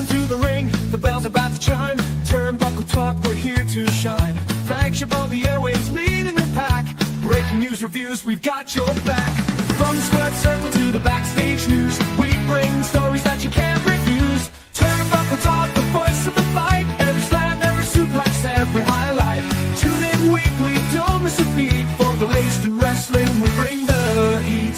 into the ring, the bell's about to chime. Turnbuckle Talk, we're here to shine. Flagship of the airwaves, leading the pack. Breaking news reviews, we've got your back. From the squared circle to the backstage news, we bring stories that you can't refuse. Turnbuckle Talk, the voice of the fight. Every slam, every suplex, every highlight. Tune in weekly, don't miss a beat. For the latest in wrestling, we bring the heat.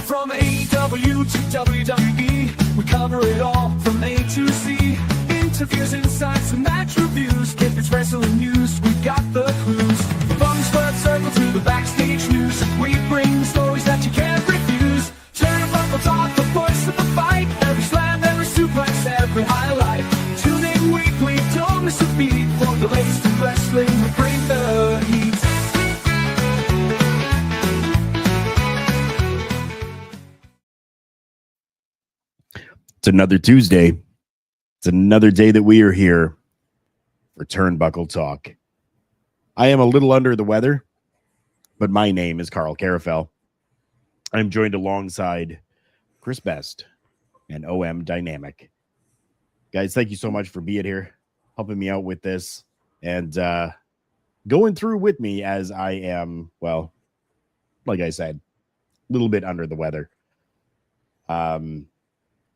From AEW to WWE, we cover it all from A to Z. Interviews, insights, and match reviews. If it's wrestling news, we got the clues. From the squared circle to the backstage news, we bring stories that you can't refuse. Turnbuckle Talk, the voice of the fight. Every slam, every suplex, every highlight. Tune in weekly, don't miss a beat. For the latest in wrestling, we bring the heat. It's another Tuesday. It's another day that we are here for Turnbuckle Talk. I am a little under the weather, but my name is Carl Carafel. I'm joined alongside Chris Best and OM Dynamic. Guys, thank you so much for being here, helping me out with this, and going through with me as I am, well, like I said, a little bit under the weather.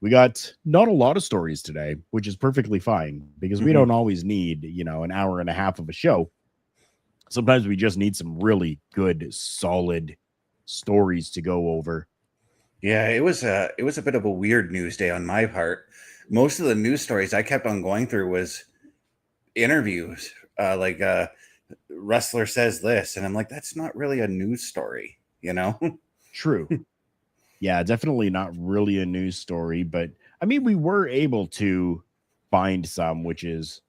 We got not a lot of stories today, which is perfectly fine because we don't always need, an hour and a half of a show. Sometimes we just need some really good, solid stories to go over. Yeah, it was a bit of a weird news day on my part. Most of the news stories I kept on going through was interviews, like wrestler says this, and I'm like, that's not really a news story, True. Yeah, definitely not really a news story, but I mean, we were able to find some, which is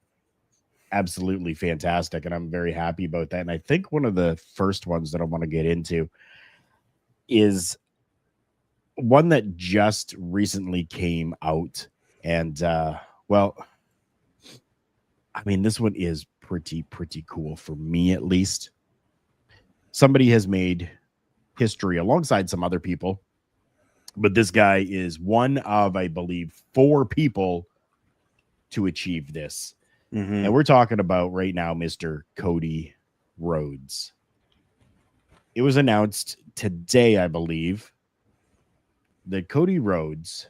absolutely fantastic, and I'm very happy about that. And I think one of the first ones that I want to get into is one that just recently came out. And, well, I mean, this one is pretty cool for me, at least. Somebody has made history alongside some other people. But this guy is one of, I believe, 4 people to achieve this. And we're talking about right now, Mr. Cody Rhodes. It was announced today, I believe, that Cody Rhodes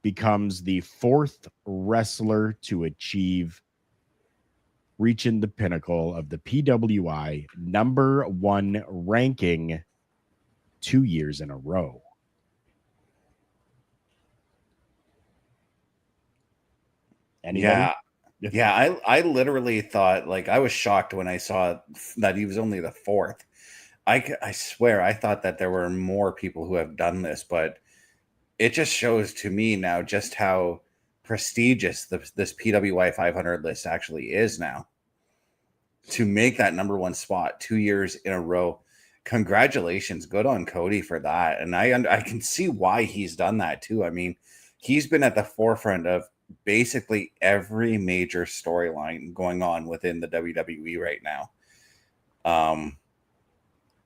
becomes the 4th wrestler to achieve reaching the pinnacle of the PWI #1 ranking 2 years in a row. Anybody? Yeah. I literally thought, I was shocked when I saw that he was only the 4th. I swear I thought that there were more people who have done this, but it just shows to me now just how prestigious this PWI 500 list actually is now. To make that #1 spot 2 years in a row, congratulations, good on Cody for that. And I can see why he's done that too. I mean, he's been at the forefront of basically every major storyline going on within the WWE right now.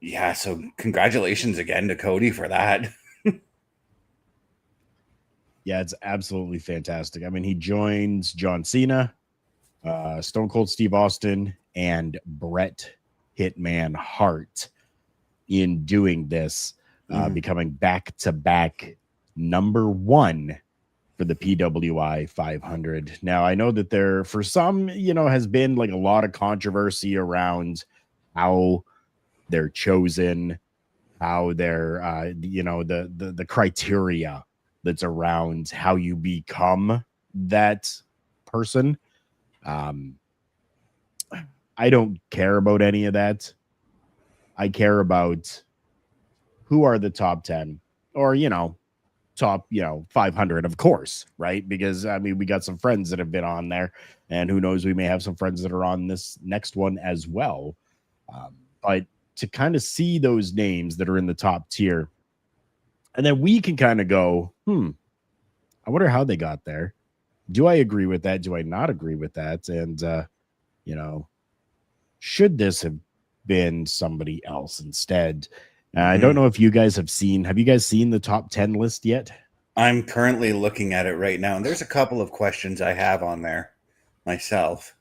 Yeah, so congratulations again to Cody for that. Yeah, it's absolutely fantastic. I mean, he joins John Cena, Stone Cold Steve Austin, and Bret Hitman Hart in doing this, becoming back-to-back #1 for the PWI 500. Now, I know that there, for some, has been a lot of controversy around how they're chosen, how they're, the criteria that's around how you become that person. I don't care about any of that. I care about who are the top 10 or, top 500, of course, right? Because I mean, we got some friends that have been on there, and who knows, we may have some friends that are on this next one as well. But to kind of see those names that are in the top tier, and then we can kind of go, I wonder how they got there. Do I agree with that? Do I not agree with that? And should this have been somebody else instead? I don't know if you guys have you guys seen the top 10 list yet? I'm currently looking at it right now, and there's a couple of questions I have on there myself.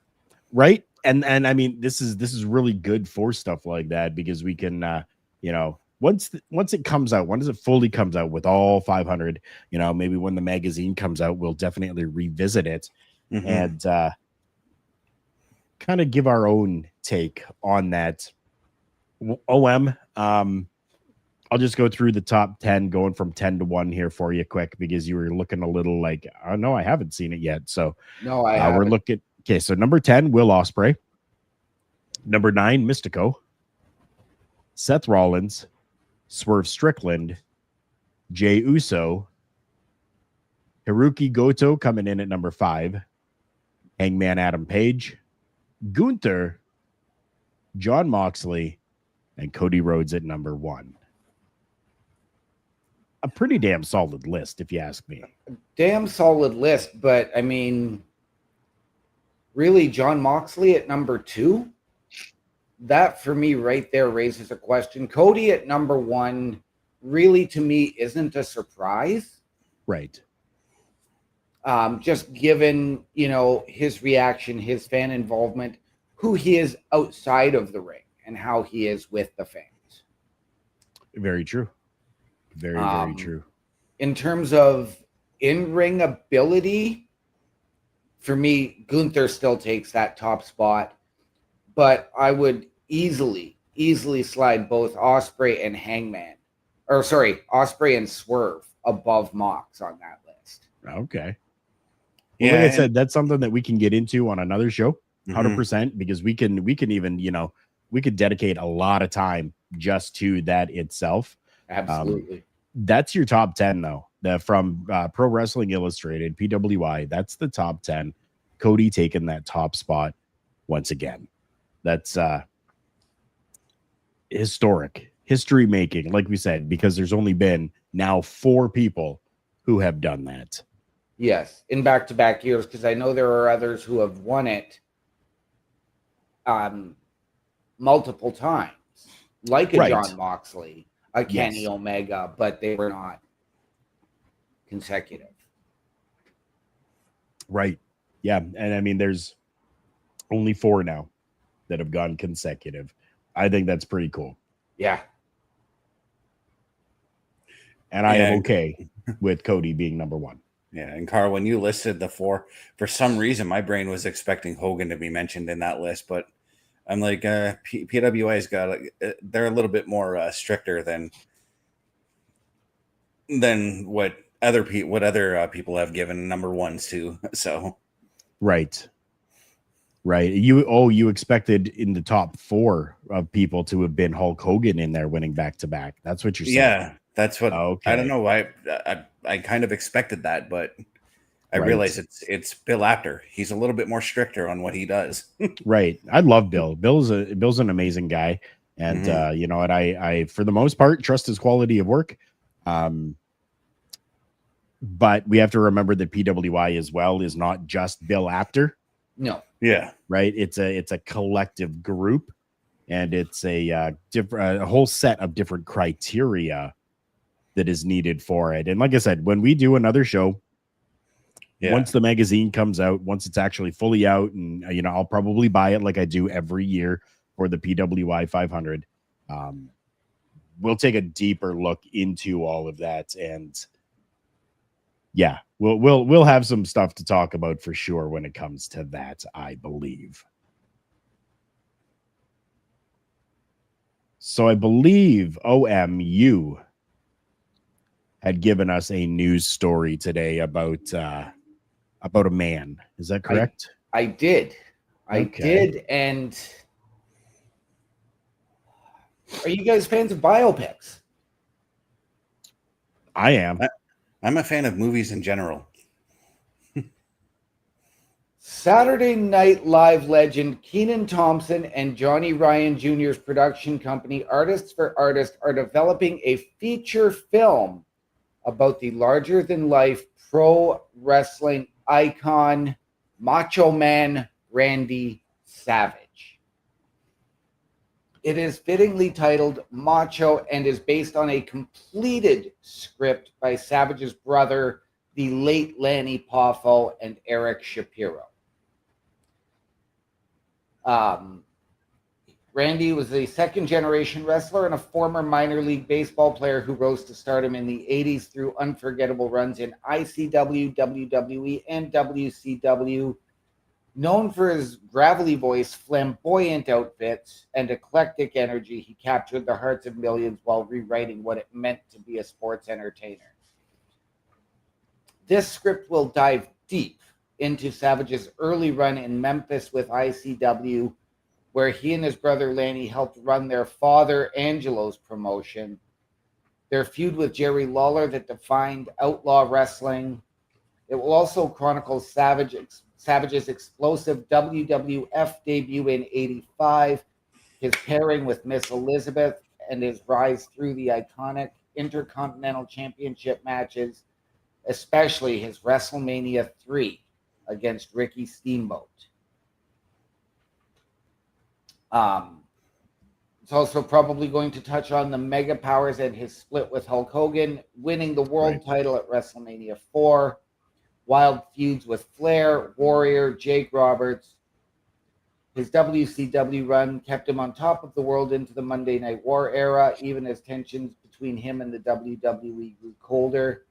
Right. And I mean, this is really good for stuff like that, because we can, once it comes out, once it fully comes out with all 500, maybe when the magazine comes out, we'll definitely revisit it and kind of give our own take on that. I'll just go through the top 10, going from 10 to 1 here for you quick, because you were looking a little like, oh no, I haven't seen it yet. So No, I haven't. we're looking. Okay, so number 10, Will Ospreay. Number 9, Mystico. Seth Rollins, Swerve Strickland, Jey Uso, Hiroki Goto coming in at number 5, Hangman Adam Page, Gunther, Jon Moxley, and Cody Rhodes at number 1. A pretty damn solid list, if you ask me. Damn solid list, but I mean, really, Jon Moxley at number 2? That for me right there raises a question. Cody at number 1 really, to me, isn't a surprise. Right. Just given, his reaction, his fan involvement, who he is outside of the ring, and how he is with the fans. Very true. Very true. In terms of in-ring ability, for me, Gunther still takes that top spot, but I would easily slide both Ospreay and Ospreay and Swerve above Mox on that list. Okay. Well, like I said, that's something that we can get into on another show, 100%, because we can even, we could dedicate a lot of time just to that itself. Absolutely. That's your top 10, though. From Pro Wrestling Illustrated, PWI, that's the top 10. Cody taking that top spot once again. That's historic, history making, like we said, because there's only been now 4 people who have done that. Yes, in back-to-back years, because I know there are others who have won it multiple times, like a Jon Moxley, a Kenny Omega, but they were not consecutive. Right. Yeah. And I mean, there's only 4 now that have gone consecutive. I think that's pretty cool. Yeah. And I am okay with Cody being number 1. Yeah. And Carl, when you listed the 4, for some reason, my brain was expecting Hogan to be mentioned in that list, but I'm like, PWI's got, they're a little bit more stricter than what other people have given number 1s to. So, right. You expected in the top 4 of people to have been Hulk Hogan in there winning back-to-back. That's what you're saying. Yeah, that's what. Okay. I don't know why. I kind of expected that, but I realize it's Bill Apter. He's a little bit more stricter on what he does. Right. I love Bill. Bill's an amazing guy, and and I for the most part trust his quality of work. But we have to remember that PWI as well is not just Bill Apter. No. Yeah. Right. It's a collective group, and it's a whole set of different criteria that is needed for it. And like I said, when we do another show, once the magazine comes out, once it's actually fully out, and I'll probably buy it like I do every year for the PWI 500. We'll take a deeper look into all of that, and we'll have some stuff to talk about for sure when it comes to that, I believe. So I believe OMU had given us a news story today about a man. Is that correct? I did. I did. And are you guys fans of biopics? I am. I'm a fan of movies in general. Saturday Night Live legend Kenan Thompson and Johnny Ryan Jr.'s production company, Artists for Artists, are developing a feature film about the larger-than-life pro wrestling icon, Macho Man Randy Savage. It is fittingly titled Macho and is based on a completed script by Savage's brother, the late Lanny Poffo, and Eric Shapiro. Randy was a second-generation wrestler and a former minor league baseball player who rose to stardom in the 80s through unforgettable runs in ICW, WWE, and WCW. Known for his gravelly voice, flamboyant outfits, and eclectic energy, he captured the hearts of millions while rewriting what it meant to be a sports entertainer. This script will dive deep into Savage's early run in Memphis with ICW, where he and his brother Lanny helped run their father Angelo's promotion, their feud with Jerry Lawler that defined outlaw wrestling. It will also chronicle Savage's explosive WWF debut in '85, his pairing with Miss Elizabeth, and his rise through the iconic Intercontinental Championship matches, especially his WrestleMania 3 against Ricky Steamboat. It's also probably going to touch on the Mega Powers and his split with Hulk Hogan, winning the world title at WrestleMania 4, wild feuds with Flair, Warrior, Jake Roberts. His WCW run kept him on top of the world into the Monday Night War era, even as tensions between him and the WWE grew colder.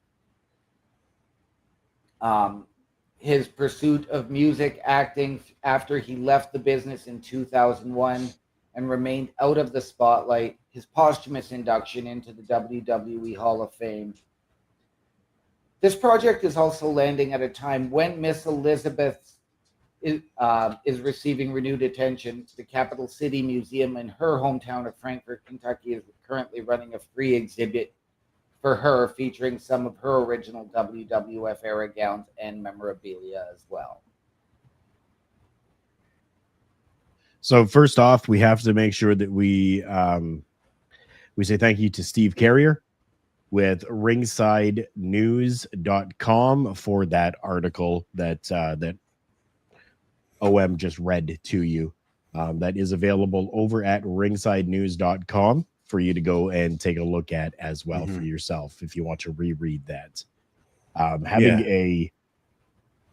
His pursuit of music acting after he left the business in 2001 and remained out of the spotlight, his posthumous induction into the WWE Hall of Fame. This project is also landing at a time when Miss Elizabeth is receiving renewed attention. The Capital City Museum in her hometown of Frankfort, Kentucky is currently running a free exhibit for her, featuring some of her original WWF era gowns and memorabilia as well. So first off, we have to make sure that we say thank you to Steve Carrier with ringsidenews.com for that article that OM just read to you. That is available over at ringsidenews.com for you to go and take a look at as well for yourself if you want to reread that. Having a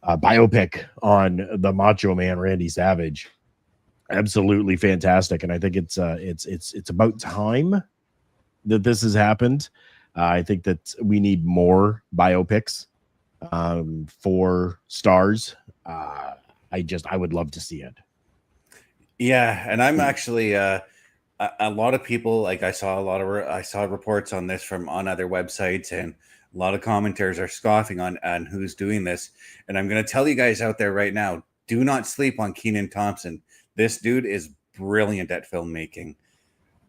biopic on the Macho Man Randy Savage, absolutely fantastic, and I think it's about time that this has happened. I think that we need more biopics for stars. I would love to see it. Yeah, and I'm actually a lot of people, like I saw reports on this on other websites, and a lot of commenters are scoffing on who's doing this. And I'm going to tell you guys out there right now, do not sleep on Kenan Thompson. This dude is brilliant at filmmaking.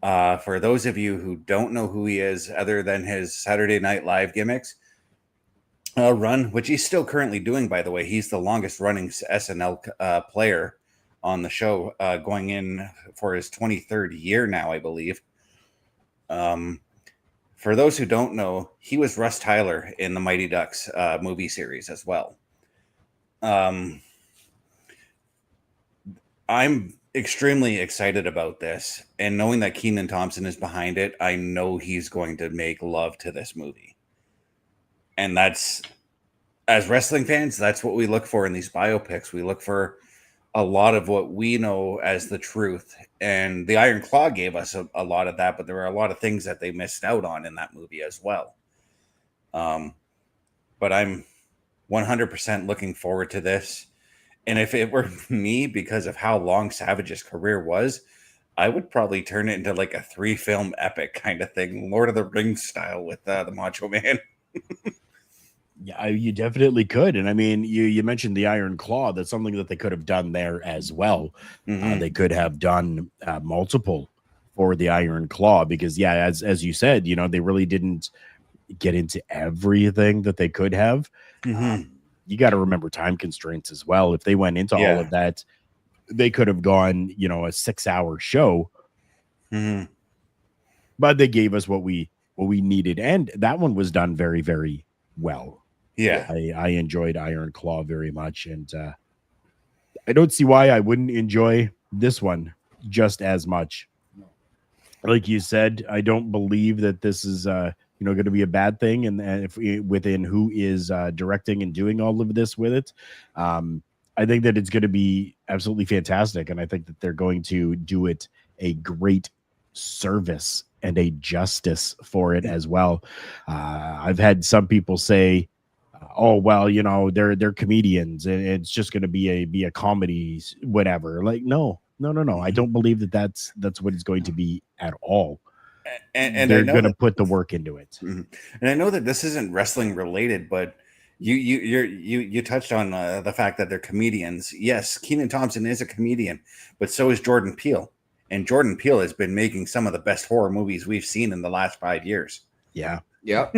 For those of you who don't know who he is, other than his Saturday Night Live gimmicks run, which he's still currently doing, by the way, he's the longest running SNL player on the show, going in for his 23rd year now, I believe. For those who don't know, he was Russ Tyler in the Mighty Ducks movie series as well. I'm extremely excited about this, and knowing that Kenan Thompson is behind it, I know he's going to make love to this movie. And that's, as wrestling fans, that's what we look for in these biopics. We look for a lot of what we know as the truth, and the Iron Claw gave us a lot of that, but there were a lot of things that they missed out on in that movie as well. But I'm 100% looking forward to this. And if it were me, because of how long Savage's career was, I would probably turn it into like a 3-film epic kind of thing, Lord of the Rings style, with the Macho Man. Yeah, you definitely could. And I mean, you mentioned the Iron Claw. That's something that they could have done there as well. They could have done multiple for the Iron Claw, because as you said, they really didn't get into everything that they could have. You got to remember time constraints as well. If they went into all of that, they could have gone, a 6-hour show. But they gave us what we needed, and that one was done very, very well. Yeah, I enjoyed Iron Claw very much, and I don't see why I wouldn't enjoy this one just as much. like you said, I don't believe that this is going to be a bad thing, and if within who is directing and doing all of this with it, I think that it's going to be absolutely fantastic, and I think that they're going to do it a great service and a justice for it as well. I've had some people say, "Oh well, they're comedians, and it's just going to be a comedy, whatever." Like, no. I don't believe that that's what it's going to be at all. And They're I know going to that, put the work into it. and I know that this isn't wrestling related, but you touched on the fact that they're comedians. Yes, Kenan Thompson is a comedian, but so is Jordan Peele, and Jordan Peele has been making some of the best horror movies we've seen in the last 5 years. Yeah. Yep.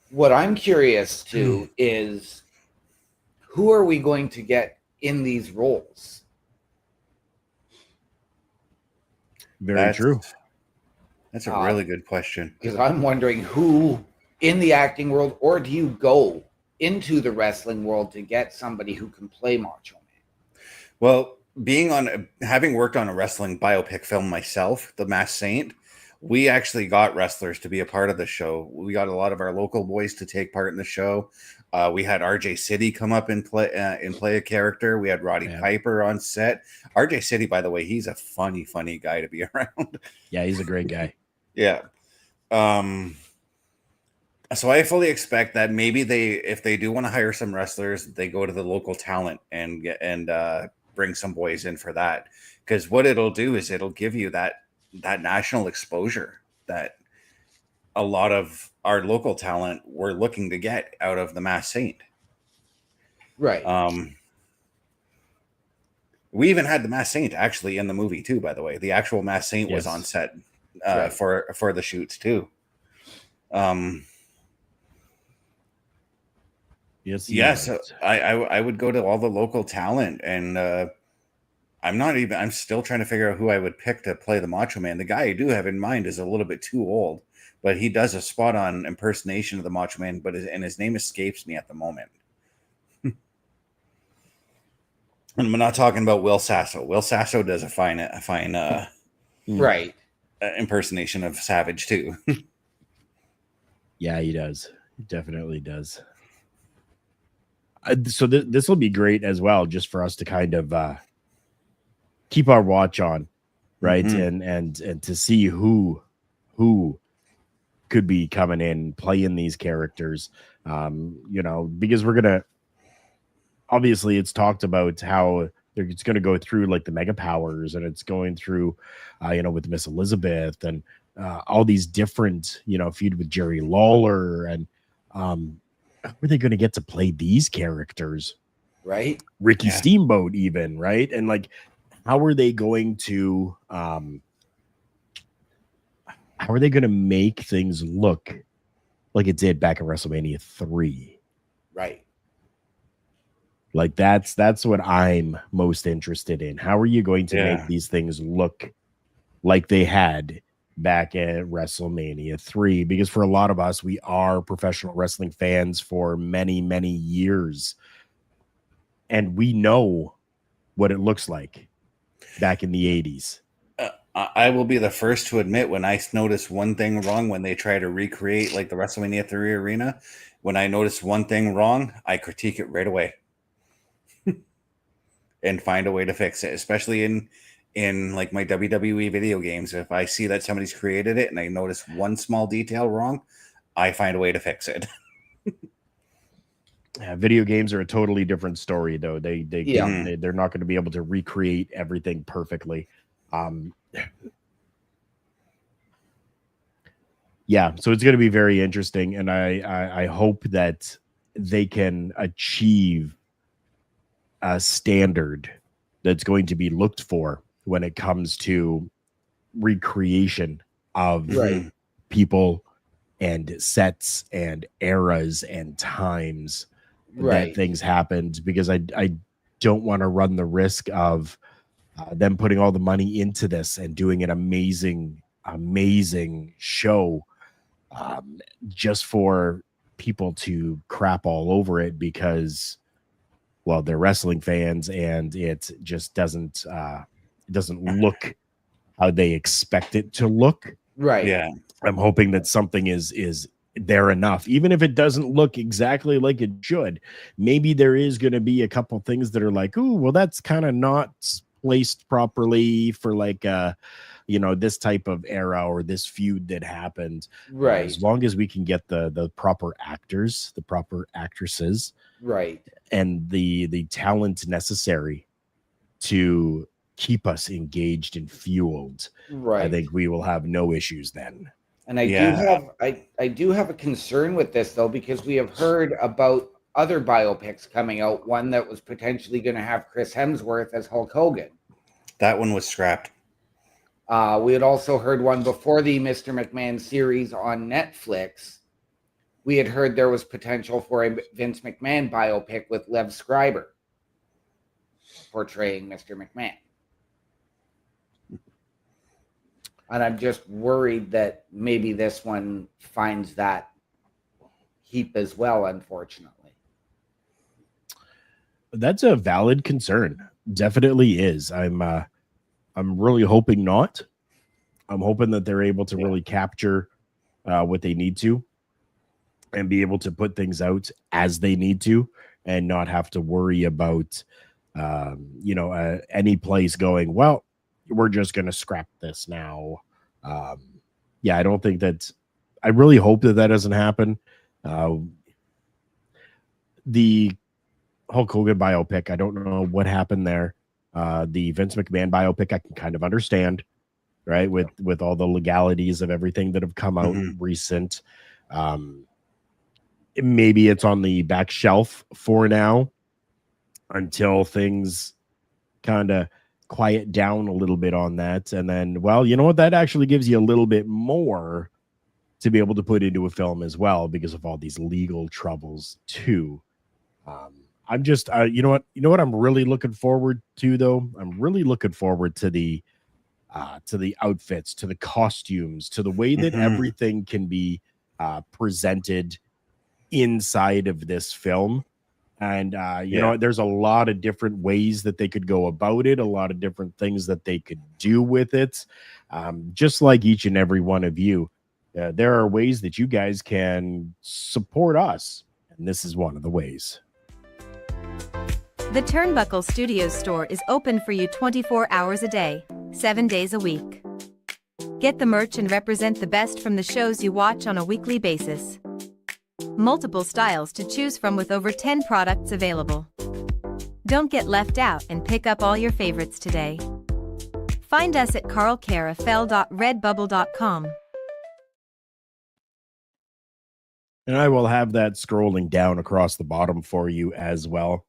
What I'm curious to is, who are we going to get in these roles? Very true. That's a really good question. Because I'm wondering who in the acting world, or do you go into the wrestling world to get somebody who can play Macho Man? Well, having worked on a wrestling biopic film myself, The Masked Saint, we actually got wrestlers to be a part of the show. We got a lot of our local boys to take part in the show. We had RJ City come up and play a character. We had Roddy Piper on set. RJ City, by the way, he's a funny guy to be around. Yeah, he's a great guy. Yeah. So I fully expect that maybe if they do want to hire some wrestlers, they go to the local talent and bring some boys in for that. Because what it'll do is it'll give you that national exposure that a lot of our local talent were looking to get out of the Masked Saint. Right. We even had the Masked Saint actually in the movie too, by the way. The actual Masked Saint was on set for the shoots too. Yes. I would go to all the local talent, and I'm still trying to figure out who I would pick to play the Macho Man. The guy I do have in mind is a little bit too old, but he does a spot on impersonation of the Macho Man, and his name escapes me at the moment. And I'm not talking about Will Sasso. Will Sasso does a fine right impersonation of Savage too. Yeah, he does. He definitely does. So this will be great as well, just for us to kind of keep our watch on, right? Mm-hmm. And to see who could be coming in playing these characters, because we're gonna, obviously it's talked about how it's going to go through like the Mega Powers, and it's going through with Miss Elizabeth and all these different feud with Jerry Lawler, and were they going to get to play these characters, right? Ricky Steamboat even, right? And like, how are they going to make things look like it did back in WrestleMania 3? Right. Like that's what I'm most interested in. How are you going to make these things look like they had back at WrestleMania 3? Because for a lot of us, we are professional wrestling fans for many, many years, and we know what it looks like back in the 80s. I will be the first to admit, when I notice one thing wrong when they try to recreate like the WrestleMania 3 arena, when I notice one thing wrong, I critique it right away and find a way to fix it, especially in like my WWE video games. If I see that somebody's created it and I notice one small detail wrong, I find a way to fix it. Video games are a totally different story, though. They're not going to be able to recreate everything perfectly. So it's going to be very interesting, and I hope that they can achieve a standard that's going to be looked for when it comes to recreation of people and sets and eras and times that things happened, because I don't want to run the risk of them putting all the money into this and doing an amazing show just for people to crap all over it because, well, they're wrestling fans and it just doesn't look how they expect it to look. Right. Yeah. I'm hoping that something is there enough, even if it doesn't look exactly like it should. Maybe there is going to be a couple things that are like, oh, well, that's kind of not placed properly for like this type of era or this feud that happened. Right. As long as we can get the proper actors, the proper actresses, Right. and the talent necessary to keep us engaged and fueled, Right. I think we will have no issues then. And I Yeah. I do have a concern with this though, because we have heard about other biopics coming out. One that was potentially going to have Chris Hemsworth as Hulk Hogan. That one was scrapped. We had also heard one before the Mr. McMahon series on Netflix. We had heard there was potential for a Vince McMahon biopic with Lev Schreiber portraying Mr. McMahon. And I'm just worried that maybe this one finds that heap as well, unfortunately. That's a valid concern. Definitely is. I'm really hoping not. I'm hoping that they're able to really capture what they need to and be able to put things out as they need to and not have to worry about any place going, well, we're just going to scrap this now. I don't think I really hope that doesn't happen. The Hulk Hogan biopic, I don't know what happened there. The Vince McMahon biopic, I can kind of understand, right? With all the legalities of everything that have come out recent. Maybe it's on the back shelf for now until things kind of quiet down a little bit on that. And then, well, you know what? That actually gives you a little bit more to be able to put into a film as well because of all these legal troubles too. I'm just, you know what I'm really looking forward to though? I'm really looking forward to the outfits, to the costumes, to the way that everything can be presented inside of this film. And there's a lot of different ways that they could go about it, a lot of different things that they could do with it. Just like each and every one of you, there are ways that you guys can support us, and this is one of the ways. The Turnbuckle Studios store is open for you 24 hours a day, 7 days a week. Get the merch and represent the best from the shows you watch on a weekly basis. Multiple styles to choose from with over 10 products available. Don't get left out and pick up all your favorites today. Find us at carlcarafel.redbubble.com. And I will have that scrolling down across the bottom for you as well.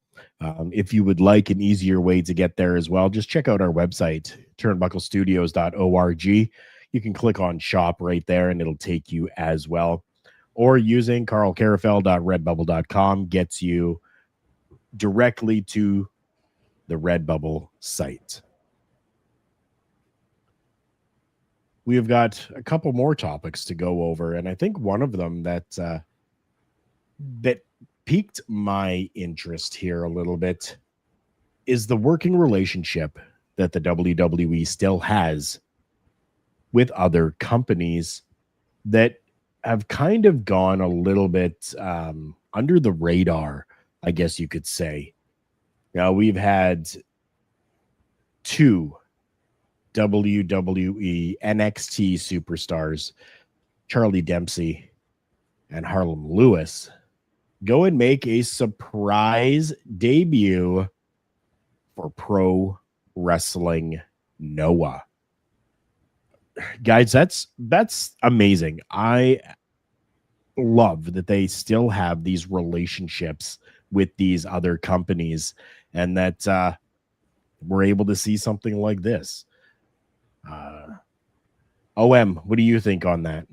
If you would like an easier way to get there as well, just check out our website, turnbucklestudios.org. You can click on shop right there and it'll take you as well. Or using carlcarafel.redbubble.com gets you directly to the Redbubble site. We have got a couple more topics to go over, and I think one of them that piqued my interest here a little bit is the working relationship that the WWE still has with other companies that have kind of gone a little bit under the radar, I guess you could say. Now, we've had two WWE NXT superstars, Charlie Dempsey and Harlem Lewis, go and make a surprise debut for Pro Wrestling Noah. Guys, that's amazing. I love that they still have these relationships with these other companies and that we're able to see something like this. OM, what do you think on that?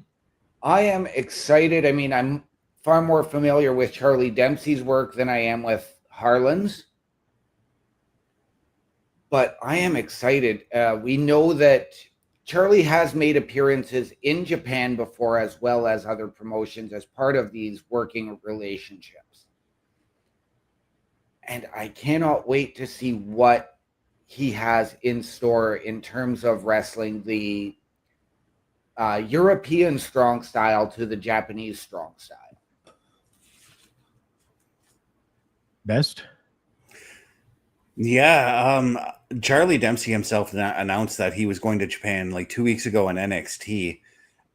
I am excited. I mean, I'm far more familiar with Charlie Dempsey's work than I am with Harlan's. But I am excited. We know that Charlie has made appearances in Japan before, as well as other promotions, as part of these working relationships. And I cannot wait to see what he has in store in terms of wrestling the European strong style to the Japanese strong style. Best? Yeah, Charlie Dempsey himself announced that he was going to Japan like 2 weeks ago in NXT.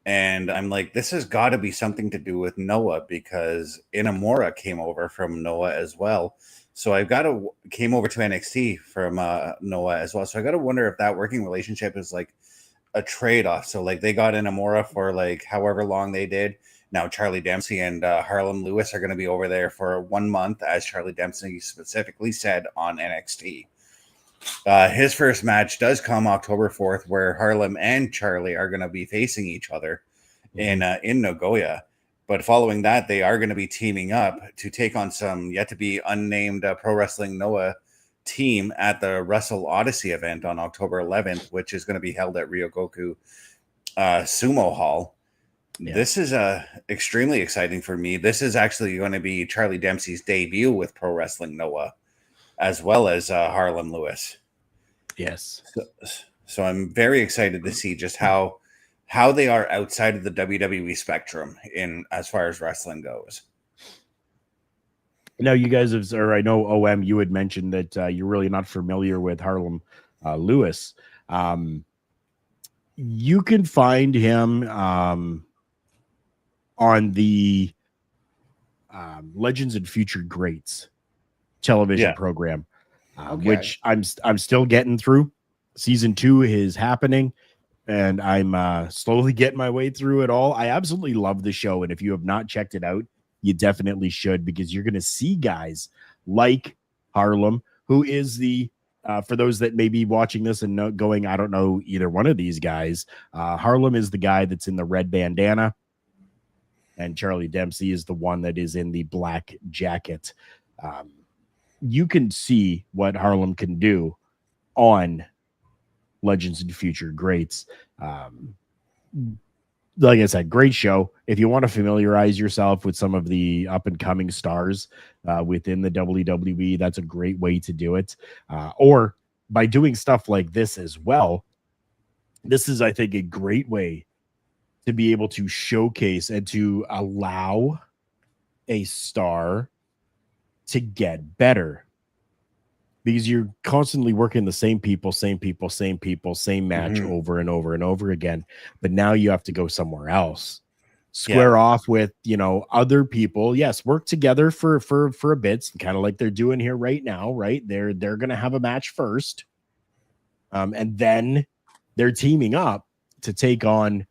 And I'm like, this has got to be something to do with Noah, because Inamura came over from Noah as well. So came over to NXT from Noah as well. So I got to wonder if that working relationship is like a trade-off. So like they got Inamura for like however long they did. Now Charlie Dempsey and Harlem Lewis are going to be over there for 1 month, as Charlie Dempsey specifically said on NXT. His first match does come October 4th, where Harlem and Charlie are going to be facing each other in Nagoya. But following that, they are going to be teaming up to take on some yet to be unnamed Pro Wrestling Noah team at the Wrestle Odyssey event on October 11th, which is going to be held at Ryogoku Sumo Hall. Yeah. This is extremely exciting for me. This is actually going to be Charlie Dempsey's debut with Pro Wrestling Noah, as well as Harlem Lewis. Yes. So I'm very excited to see just how they are outside of the WWE spectrum in as far as wrestling goes. Now, you guys have, or I know OM, you had mentioned that you're really not familiar with Harlem Lewis. You can find him on the Legends and Future Greats television program, which I'm still getting through. Season 2 is happening, and I'm slowly getting my way through it all. I absolutely love the show, and if you have not checked it out, you definitely should, because you're going to see guys like Harlem, who is the for those that may be watching this and going, I don't know either one of these guys. Harlem is the guy that's in the red bandana, and Charlie Dempsey is the one that is in the black jacket. You can see what Harlem can do on Legends and Future Greats. Like I said, great show. If you want to familiarize yourself with some of the up-and-coming stars within the WWE, that's a great way to do it. Or by doing stuff like this as well, this is, I think, a great way to be able to showcase and to allow a star to get better, because you're constantly working the same people, same match over and over and over again. But now you have to go somewhere else, square off with, other people. Yes, work together for a bit, kind of like they're doing here right now, right? They're going to have a match first, and then they're teaming up to take on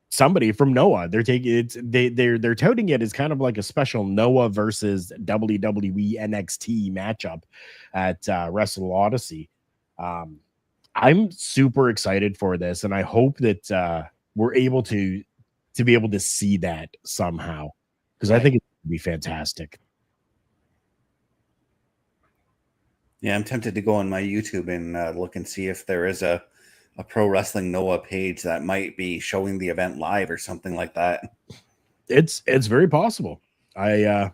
somebody from Noah. They're taking it. They're touting it as kind of like a special Noah versus WWE NXT matchup at Wrestle Odyssey. I'm super excited for this, and I hope that we're able to be able to see that somehow, because I think it would be fantastic. Yeah, I'm tempted to go on my YouTube and look and see if there is a Pro Wrestling Noah page that might be showing the event live or something like that. It's very possible. I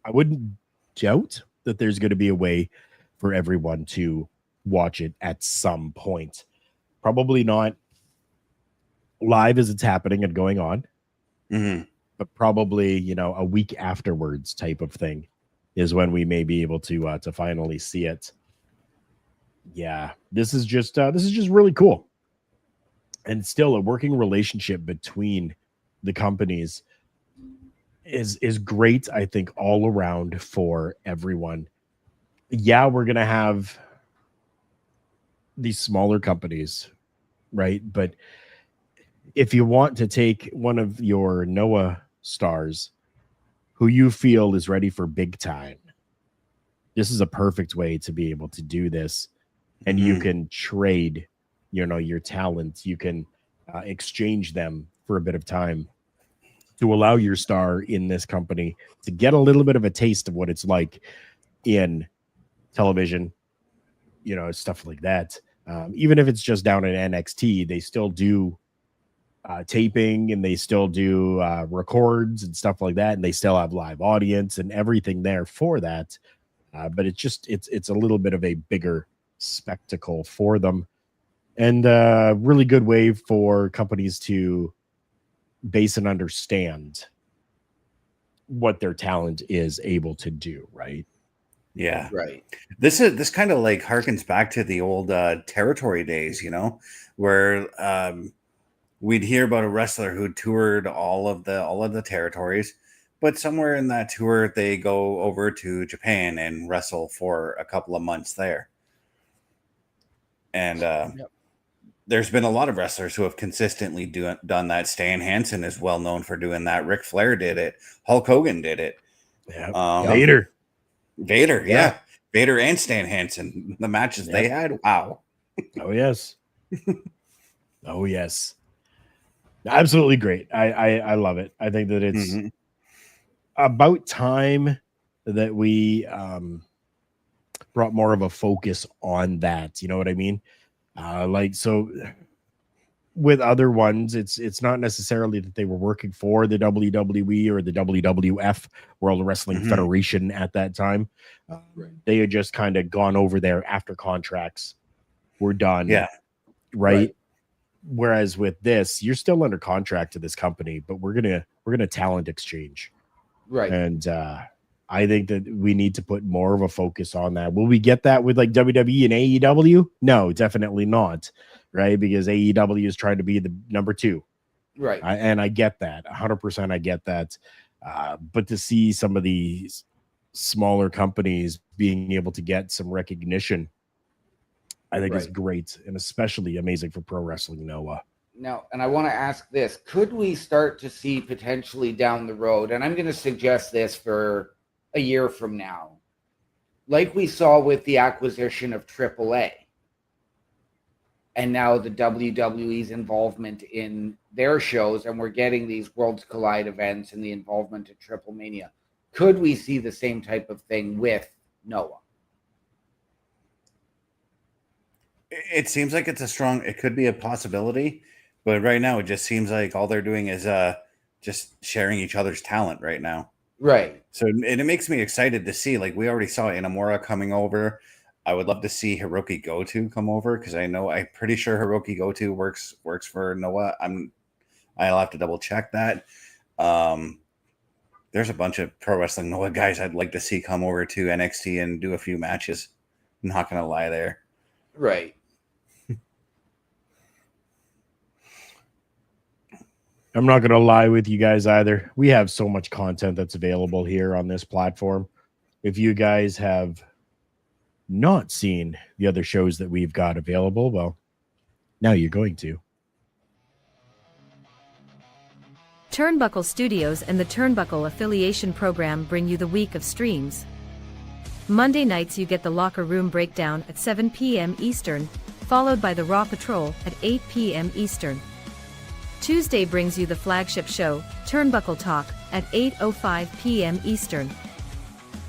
wouldn't doubt that there's going to be a way for everyone to watch it at some point. Probably not live as it's happening and going on, but probably, a week afterwards type of thing is when we may be able to finally see it. Yeah, this is just really cool, and still a working relationship between the companies is great, I think, all around for everyone. Yeah, we're gonna have these smaller companies, right? But if you want to take one of your Noah stars who you feel is ready for big time, this is a perfect way to be able to do this. And you can trade, your talents. You can exchange them for a bit of time to allow your star in this company to get a little bit of a taste of what it's like in television, stuff like that. Even if it's just down at NXT, they still do taping, and they still do records and stuff like that. And they still have live audience and everything there for that. but it's a little bit of a bigger spectacle for them, and really good way for companies to base and understand what their talent is able to do, right? Yeah. Right. This kind of like harkens back to the old territory days, where we'd hear about a wrestler who toured all of the territories, but somewhere in that tour they go over to Japan and wrestle for a couple of months there. And Yep. there's been a lot of wrestlers who have consistently done that. Stan Hansen is well known for doing that. Ric Flair did it. Hulk Hogan did it. Yeah. Vader, yeah. Vader and Stan Hansen, the matches they had. Wow. Oh yes. Oh yes. Absolutely great. I love it. I think that it's about time that we brought more of a focus on that. You know what I mean? So with other ones, it's not necessarily that they were working for the WWE or the WWF, World Wrestling Federation at that time. They had just kind of gone over there after contracts were done. Yeah. Right. Whereas with this, you're still under contract to this company, but we're gonna talent exchange. Right. And I think that we need to put more of a focus on that. Will we get that with like WWE and AEW? No, definitely not. Right. Because AEW is trying to be the number 2. Right. And I get that 100%. I get that. But to see some of these smaller companies being able to get some recognition, I think is great, and especially amazing for pro wrestling, Noah. Now, and I want to ask this, could we start to see potentially down the road, and I'm going to suggest this for a year from now, like we saw with the acquisition of AAA, and now the WWE's involvement in their shows, and we're getting these Worlds Collide events and the involvement of Triple Mania. Could we see the same type of thing with Noah? It seems like it could be a possibility, but right now it just seems like all they're doing is just sharing each other's talent right now. Right. So it makes me excited to see, like we already saw Inamura coming over. I would love to see Hiroki Goto come over because I'm pretty sure Hiroki Goto works for Noah. I'll have to double check that. There's a bunch of pro wrestling Noah guys I'd like to see come over to NXT and do a few matches. I'm not gonna lie there. Right. I'm not going to lie with you guys either. We have so much content that's available here on this platform. If you guys have not seen the other shows that we've got available, well, now you're going to. Turnbuckle Studios and the Turnbuckle Affiliation Program bring you the week of streams. Monday nights you get the Locker Room Breakdown at 7 p.m. Eastern, followed by the Raw Patrol at 8 p.m. Eastern. Tuesday brings you the flagship show, Turnbuckle Talk, at 8:05 p.m. Eastern.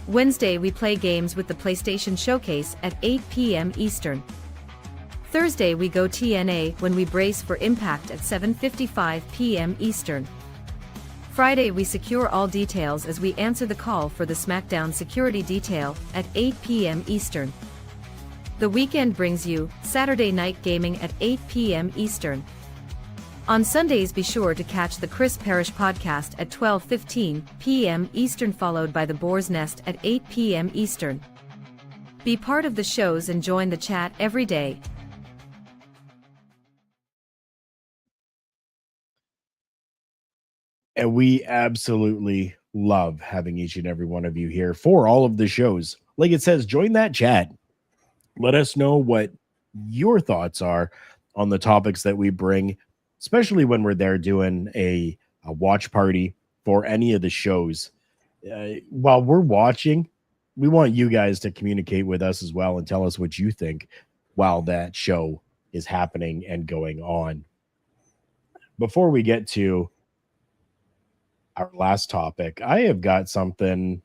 Wednesday we play games with the PlayStation Showcase at 8 p.m. Eastern. Thursday we go TNA when we brace for Impact at 7:55 p.m. Eastern. Friday we secure all details as we answer the call for the SmackDown security detail at 8 p.m. Eastern. The weekend brings you Saturday Night Gaming at 8 p.m. Eastern. On Sundays be sure to catch the Chris Parrish podcast at 12:15 p.m. Eastern, followed by the Boar's Nest at 8 p.m. Eastern. Be part of the shows and join the chat every day. And we absolutely love having each and every one of you here for all of the shows. Like it says, join that chat. Let us know what your thoughts are on the topics that we bring, especially when we're there doing a watch party for any of the shows. While we're watching, we want you guys to communicate with us as well and tell us what you think while that show is happening and going on. Before we get to our last topic, I have got something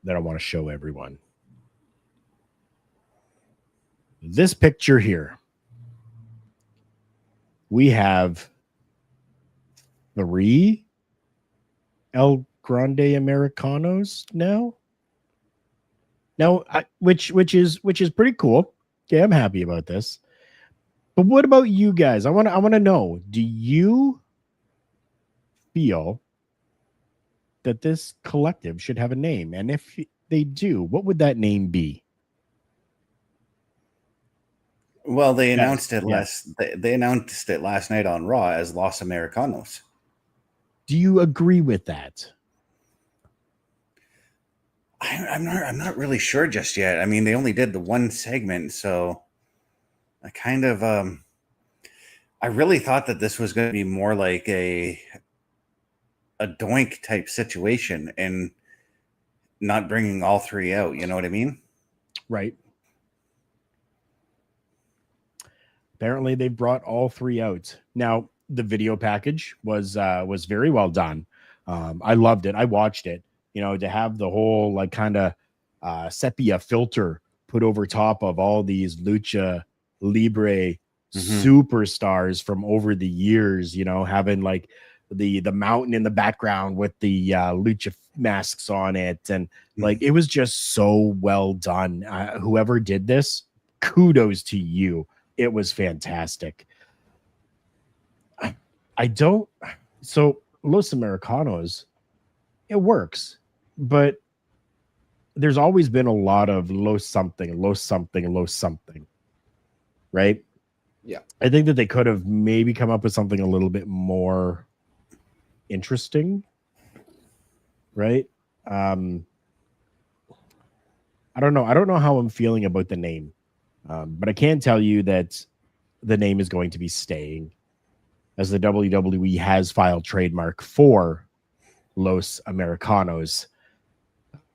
that I want to show everyone. This picture here, we have 3 El Grande Americanos now. Now, which is pretty cool. Okay, I'm happy about this. But what about you guys? I want to know, do you feel that this collective should have a name? And if they do, what would that name be? Well, they Yes, announced it yeah. they announced it last night on Raw as Los Americanos. Do you agree with that? I'm not really sure just yet. I mean, they only did the one segment, so I kind of I really thought that this was going to be more like a doink type situation and not bringing all three out. You know what I mean? Right. Apparently, they brought all three out. Now, the video package was very well done. I loved it. I watched it. To have the whole like kind of sepia filter put over top of all these lucha libre superstars from over the years. Having like the mountain in the background with the lucha masks on it, and like it was just so well done. Whoever did this, kudos to you. It was fantastic. I don't. So Los Americanos, it works, but there's always been a lot of Los something, right? Yeah. I think that they could have maybe come up with something a little bit more interesting, right? I don't know. I don't know how I'm feeling about the name. But I can tell you that the name is going to be staying, as the WWE has filed trademark for Los Americanos,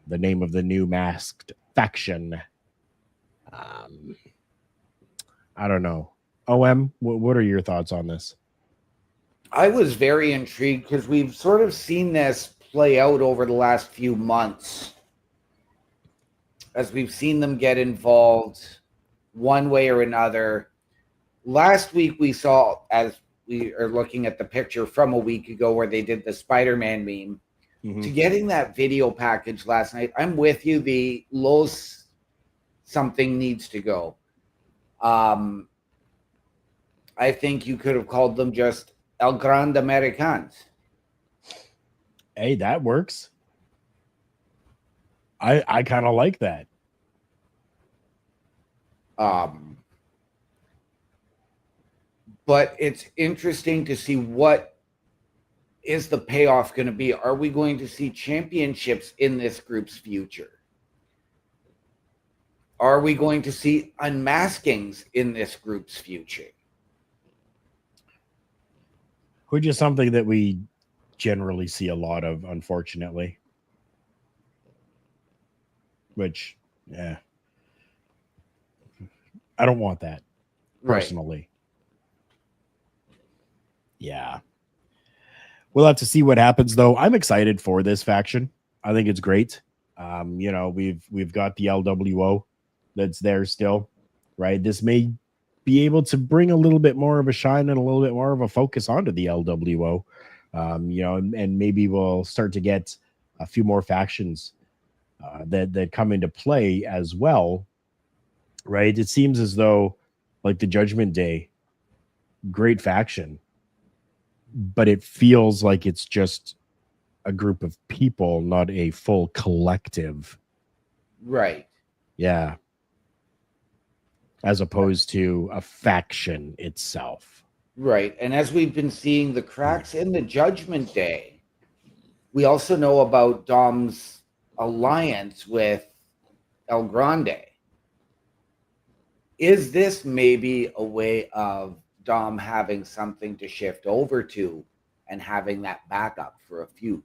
the name of the new masked faction. I don't know. OM, what are your thoughts on this? I was very intrigued because we've sort of seen this play out over the last few months as we've seen them get involved one way or another. Last week we saw, as we are looking at the picture from a week ago where they did the Spider-Man meme, to getting that video package last night. I'm with you. The Los something needs to go. I think you could have called them just El Grande Americans. Hey, that works. I kind of like that. But it's interesting to see what is the payoff going to be. Are we going to see championships in this group's future? Are we going to see unmaskings in this group's future? Which is something that we generally see a lot of, unfortunately. Which, yeah. I don't want that, personally. Right. Yeah. We'll have to see what happens, though. I'm excited for this faction. I think it's great. We've got the LWO that's there still, right? This may be able to bring a little bit more of a shine and a little bit more of a focus onto the LWO, and maybe we'll start to get a few more factions that come into play as well, right? It seems as though, like the Judgment Day, great faction, but it feels like it's just a group of people, not a full collective. Right. Yeah. As opposed to a faction itself. Right. And as we've been seeing the cracks in the Judgment Day, we also know about Dom's alliance with El Grande. Is this maybe a way of Dom having something to shift over to and having that backup for a feud?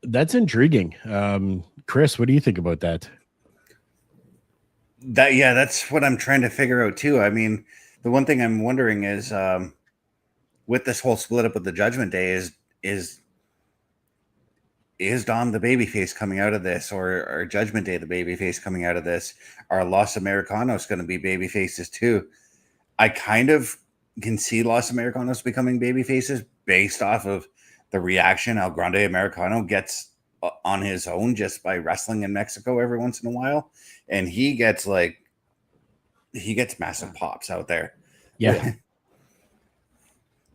That's intriguing. Chris, what do you think about that? That's what I'm trying to figure out too. I mean, the one thing I'm wondering is with this whole split up with the Judgment Day, is Dom the babyface coming out of this, or Judgment Day the babyface coming out of this? Are Los Americanos going to be babyfaces too? I kind of can see Los Americanos becoming babyfaces based off of the reaction El Grande Americano gets on his own just by wrestling in Mexico every once in a while, and he gets massive pops out there. Yeah.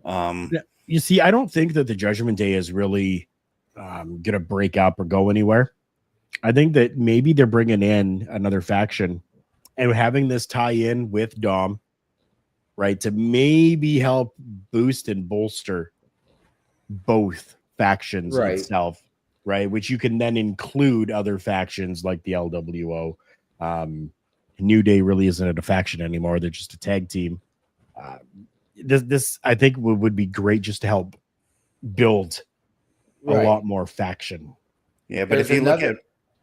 Um, You see, I don't think that the Judgment Day is really gonna break up or go anywhere. I think that maybe they're bringing in another faction and having this tie in with Dom, right, to maybe help boost and bolster both factions Right. itself, right? Which you can then include other factions like the LWO. New Day really isn't a faction anymore; they're just a tag team. This I think would be great just to help build a lot more faction. Yeah, but There's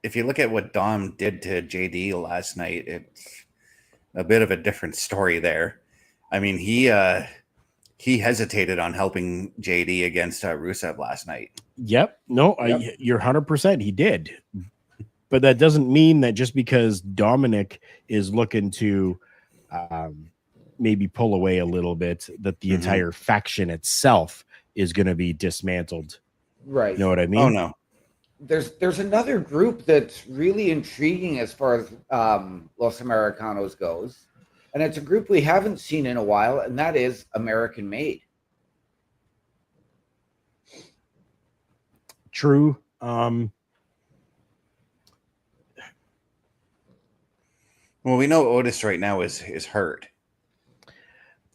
if you look at what Dom did to JD last night, it's a bit of a different story there. I mean, he hesitated on helping JD against Rusev last night. Yep. No, Yep. You're 100%. He did. But that doesn't mean that just because Dominic is looking to maybe pull away a little bit, that the entire faction itself is going to be dismantled. Right. You know what I mean? Oh, no. There's another group that's really intriguing as far as Los Americanos goes, and it's a group we haven't seen in a while, and that is American Made. True. Well, we know Otis right now is hurt.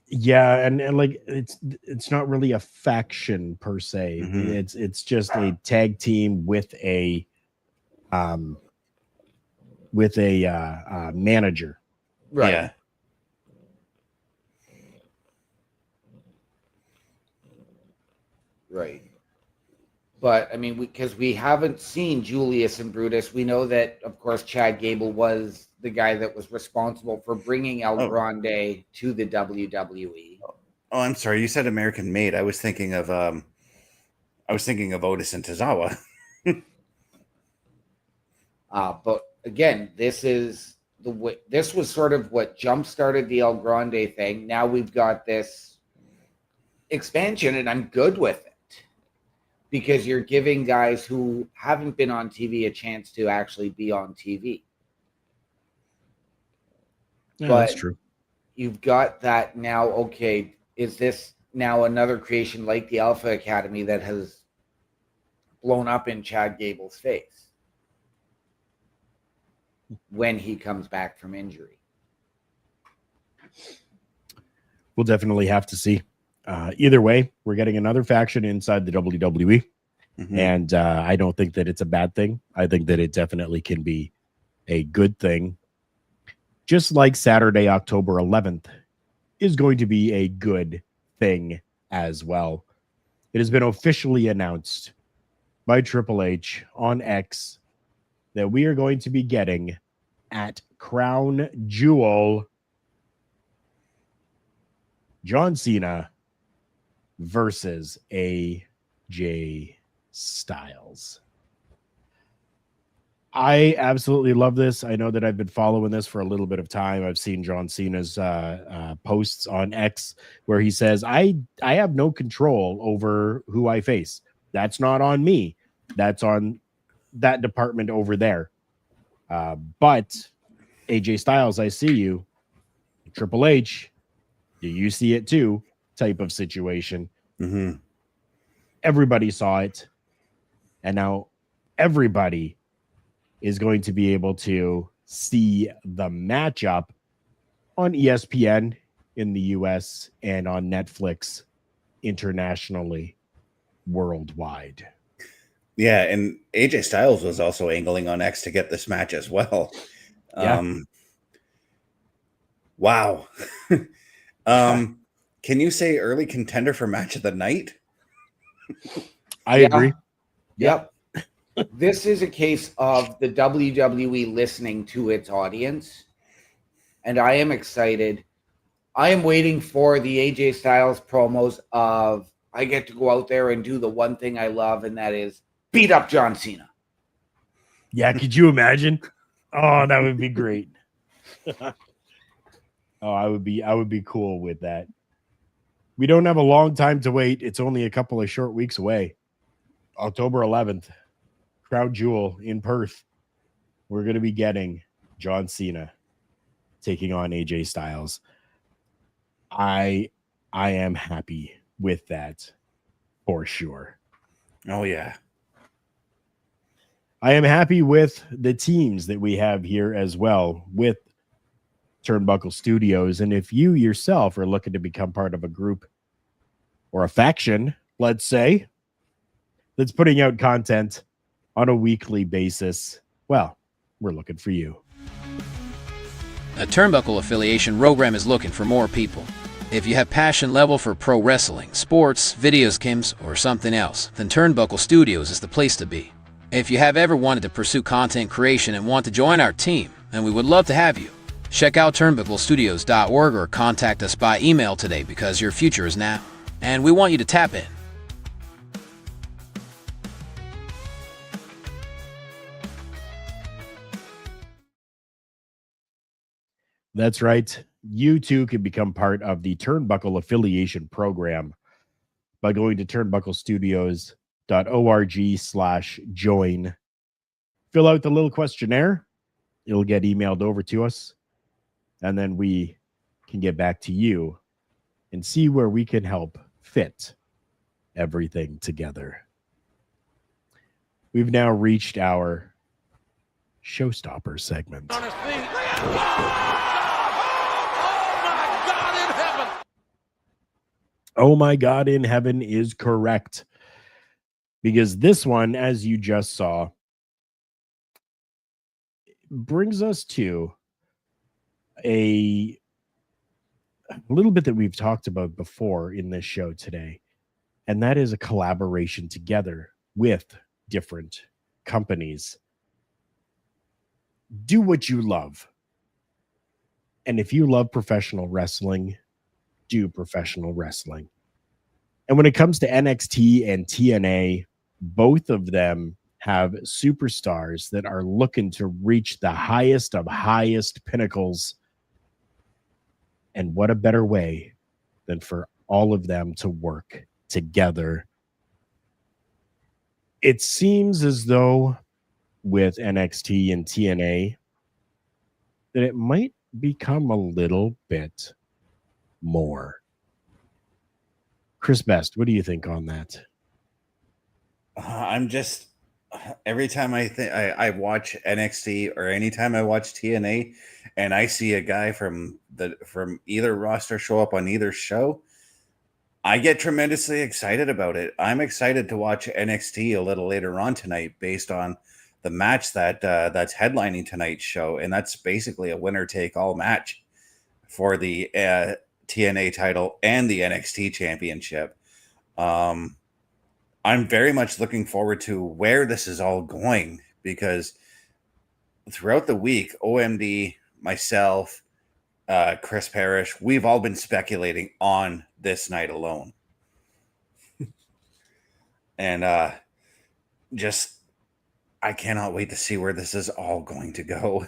Yeah, and like it's not really a faction per se. It's just a tag team with a manager. Right. Yeah. Right. But I mean, because we haven't seen Julius and Brutus, we know that, of course, Chad Gable was the guy that was responsible for bringing El Grande to the WWE. Oh, I'm sorry. You said American Made. I was thinking of Otis and Tozawa. But again, this was sort of what jump started the El Grande thing. Now we've got this expansion, and I'm good with it because you're giving guys who haven't been on TV a chance to actually be on TV. Yeah, But that's true. You've got that now. Okay, is this now another creation like the Alpha Academy that has blown up in Chad Gable's face when he comes back from injury? We'll definitely have to see. Either way, we're getting another faction inside the WWE. And I don't think that it's a bad thing. I think that it definitely can be a good thing. Just like Saturday, October 11th is going to be a good thing as well. It has been officially announced by Triple H on X that we are going to be getting at Crown Jewel John Cena versus AJ Styles. I absolutely love this. I know that I've been following this for a little bit of time. I've seen John Cena's posts on X where he says, I have no control over who I face. That's not on me. That's on that department over there. But AJ Styles, I see you. Triple H, do you see it too? Type of situation. Everybody saw it. And now everybody is going to be able to see the matchup on ESPN in the US and on Netflix internationally, worldwide. Yeah, and AJ Styles was also angling on X to get this match as well. Yeah. Wow. Can you say early contender for match of the night? I agree. Yep. This is a case of the WWE listening to its audience, and I am excited. I am waiting for the AJ Styles promos of I get to go out there and do the one thing I love, and that is beat up John Cena. Yeah, could you imagine? Oh, that would be great. I would be cool with that. We don't have a long time to wait. It's only a couple of short weeks away. October 11th. Crown Jewel in Perth, we're going to be getting John Cena taking on AJ Styles. I am happy with that for sure. Oh, yeah. I am happy with the teams that we have here as well with Turnbuckle Studios. And if you yourself are looking to become part of a group or a faction, let's say, that's putting out content on a weekly basis, well, we're looking for you. A Turnbuckle affiliation program is looking for more people. If you have passion level for pro wrestling, sports, video games, or something else, then Turnbuckle Studios is the place to be. If you have ever wanted to pursue content creation and want to join our team, then we would love to have you. Check out turnbucklestudios.org or contact us by email today because your future is now, and we want you to tap in. That's right. You too can become part of the Turnbuckle affiliation program by going to turnbucklestudios.org/join. Fill out the little questionnaire. It'll get emailed over to us, and then we can get back to you and see where we can help fit everything together. We've now reached our showstopper segment. Oh my God in heaven is correct. Because this one, as you just saw, brings us to a little bit that we've talked about before in this show today. And that is a collaboration together with different companies. Do what you love. And if you love professional wrestling, do professional wrestling. And when it comes to NXT and TNA, both of them have superstars that are looking to reach the highest of highest pinnacles. And what a better way than for all of them to work together. It seems as though with NXT and TNA that it might become a little bit more. Chris Best, what do you think on that? I'm just every time I watch NXT or anytime I watch TNA and I see a guy from either roster show up on either show, I get tremendously excited about it. I'm excited to watch NXT a little later on tonight based on the match that's headlining tonight's show, and that's basically a winner take all match for the TNA title and the NXT championship. I'm very much looking forward to where this is all going because throughout the week, OMD, myself, Chris Parrish, we've all been speculating on this night alone. And just, I cannot wait to see where this is all going to go.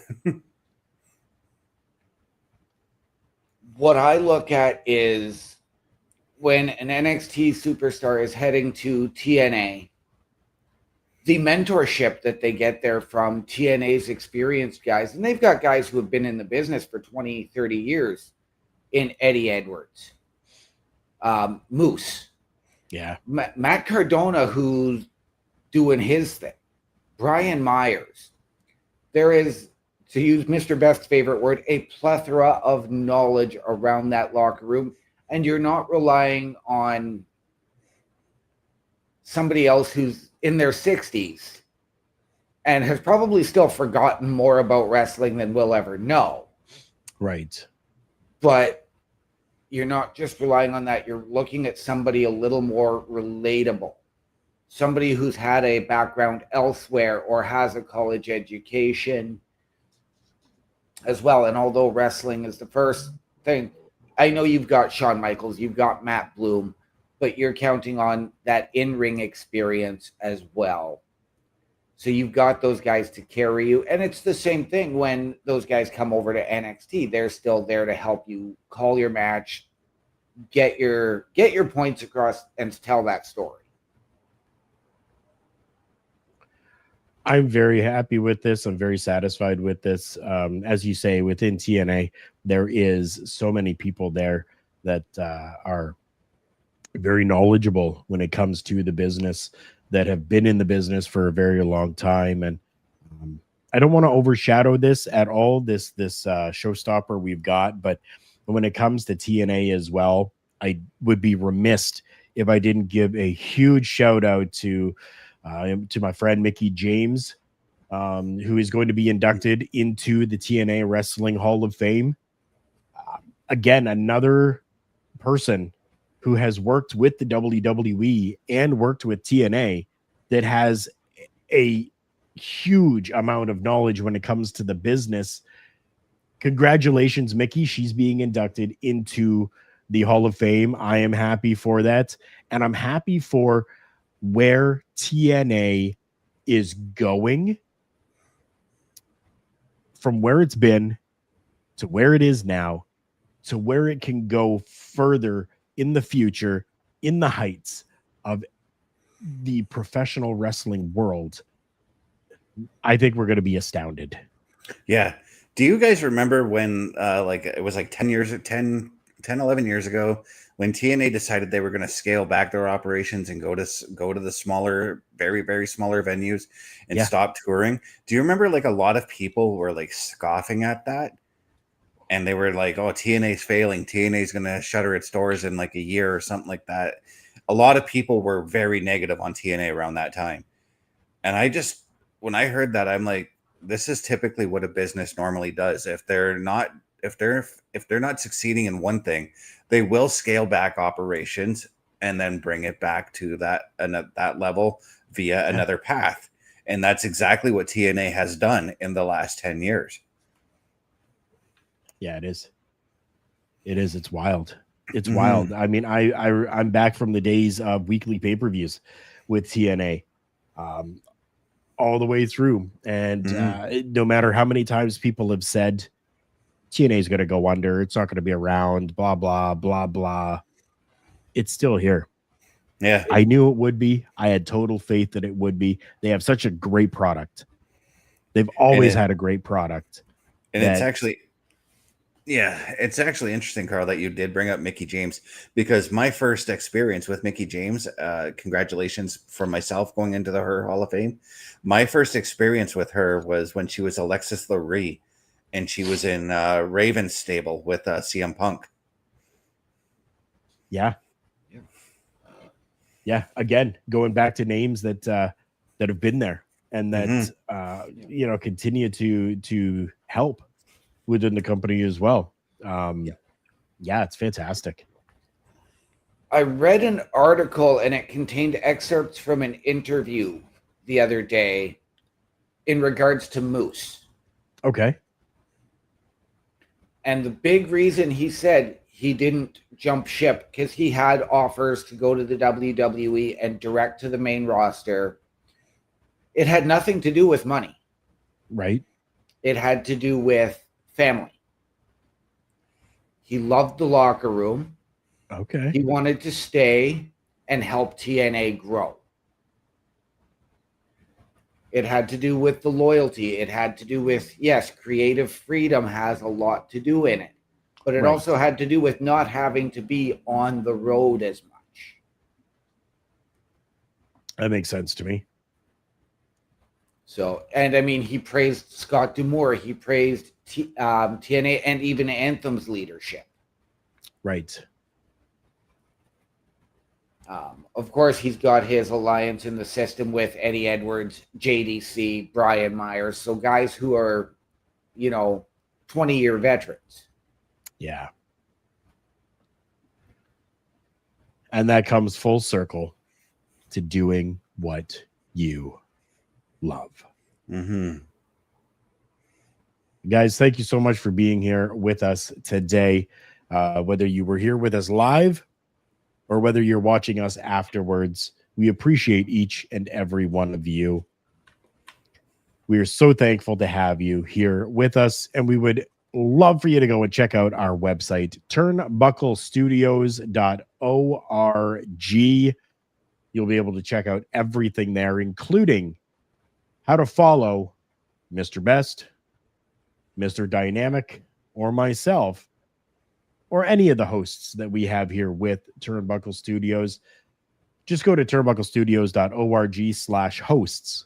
What I look at is when an NXT superstar is heading to TNA, the mentorship that they get there from TNA's experienced guys, and they've got guys who have been in the business for 20, 30 years in Eddie Edwards, Moose, Matt Cardona, who's doing his thing, Brian Myers. There is, to use Mr. Best's favorite word, a plethora of knowledge around that locker room, and you're not relying on somebody else who's in their 60s and has probably still forgotten more about wrestling than we'll ever know. Right. But you're not just relying on that. You're looking at somebody a little more relatable, somebody who's had a background elsewhere or has a college education as well. And although wrestling is the first thing, I know you've got Shawn Michaels, you've got Matt Bloom, but you're counting on that in-ring experience as well. So you've got those guys to carry you. And it's the same thing when those guys come over to NXT. They're still there to help you call your match, get your points across, and tell that story. I'm very happy with this. I'm very satisfied with this. As you say, within TNA, there is so many people there that are very knowledgeable when it comes to the business, that have been in the business for a very long time. And I don't want to overshadow this at all, this showstopper we've got, but when it comes to TNA as well, I would be remiss if I didn't give a huge shout out to my friend Mickey James, who is going to be inducted into the TNA Wrestling Hall of Fame. Again, another person who has worked with the WWE and worked with TNA that has a huge amount of knowledge when it comes to the business. Congratulations, Mickey. She's being inducted into the Hall of Fame. I am happy for that. And I'm happy for where TNA is going, from where it's been to where it is now to where it can go further in the future, in the heights of the professional wrestling world. I think we're going to be astounded. Yeah. Do you guys remember when like it was like 11 years ago when TNA decided they were going to scale back their operations and go to the smaller, very, very smaller venues and stop touring? Do you remember like a lot of people were like scoffing at that? And they were like, oh, TNA's failing. TNA's going to shutter its doors in like a year or something like that. A lot of people were very negative on TNA around that time. And when I heard that, I'm like, this is typically what a business normally does. If they're not succeeding in one thing, they will scale back operations and then bring it back to that level via another path. And that's exactly what TNA has done in the last 10 years. Yeah, it is. It's wild. It's wild. I mean, I'm back from the days of weekly pay-per-views with TNA, all the way through. And no matter how many times people have said TNA is going to go under, it's not going to be around, blah, blah, blah, blah, it's still here. Yeah. I knew it would be. I had total faith that it would be. They have such a great product. They've always had a great product. And it's actually interesting, Carl, that you did bring up Mickey James, because my first experience with Mickey James, congratulations for myself going into her Hall of Fame. My first experience with her was when she was Alexis Lurie, and she was in Raven's stable with CM Punk. Yeah. Again, going back to names that have been there and that continue to help within the company as well. It's fantastic. I read an article and it contained excerpts from an interview the other day in regards to Moose. Okay. And the big reason he said he didn't jump ship, because he had offers to go to the WWE and direct to the main roster. It had nothing to do with money. Right. It had to do with family. He loved the locker room. Okay. He wanted to stay and help TNA grow. It had to do with the loyalty. It had to do with, yes, creative freedom has a lot to do in it. But it also had to do with not having to be on the road as much. That makes sense to me. So, and I mean, he praised Scott D'Amore. He praised TNA and even Anthem's leadership. Right. Of course, he's got his alliance in the system with Eddie Edwards, JDC, Brian Myers. So guys who are, 20-year veterans. Yeah. And that comes full circle to doing what you love. Guys, thank you so much for being here with us today. Whether you were here with us live or whether you're watching us afterwards, we appreciate each and every one of you. We are so thankful to have you here with us, and we would love for you to go and check out our website, turnbucklestudios.org. You'll be able to check out everything there, including how to follow Mr. Best, Mr. Dynamic, or myself, or any of the hosts that we have here with Turnbuckle Studios, just go to turnbucklestudios.org/hosts,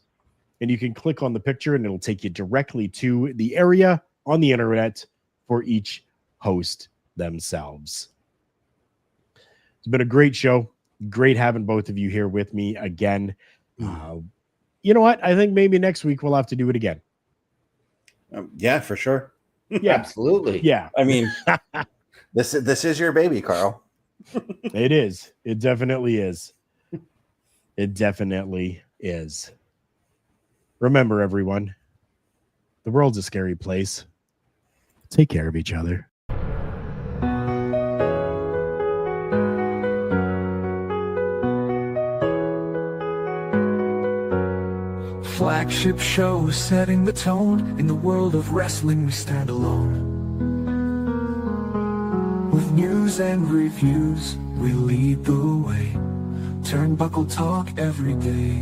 and you can click on the picture and it'll take you directly to the area on the internet for each host themselves. It's been a great show. Great having both of you here with me again. You know what? I think maybe next week we'll have to do it again. Yeah, for sure. Yeah, Absolutely. yeah. I mean, this is your baby, Carl. It is. It definitely is. It definitely is. Remember, everyone, the world's a scary place. Take care of each other. Flagship show setting the tone. In the world of wrestling, we stand alone. With news and reviews, we lead the way. Turnbuckle Talk every day.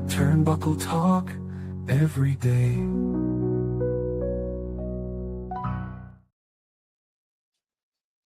Turnbuckle Talk every day.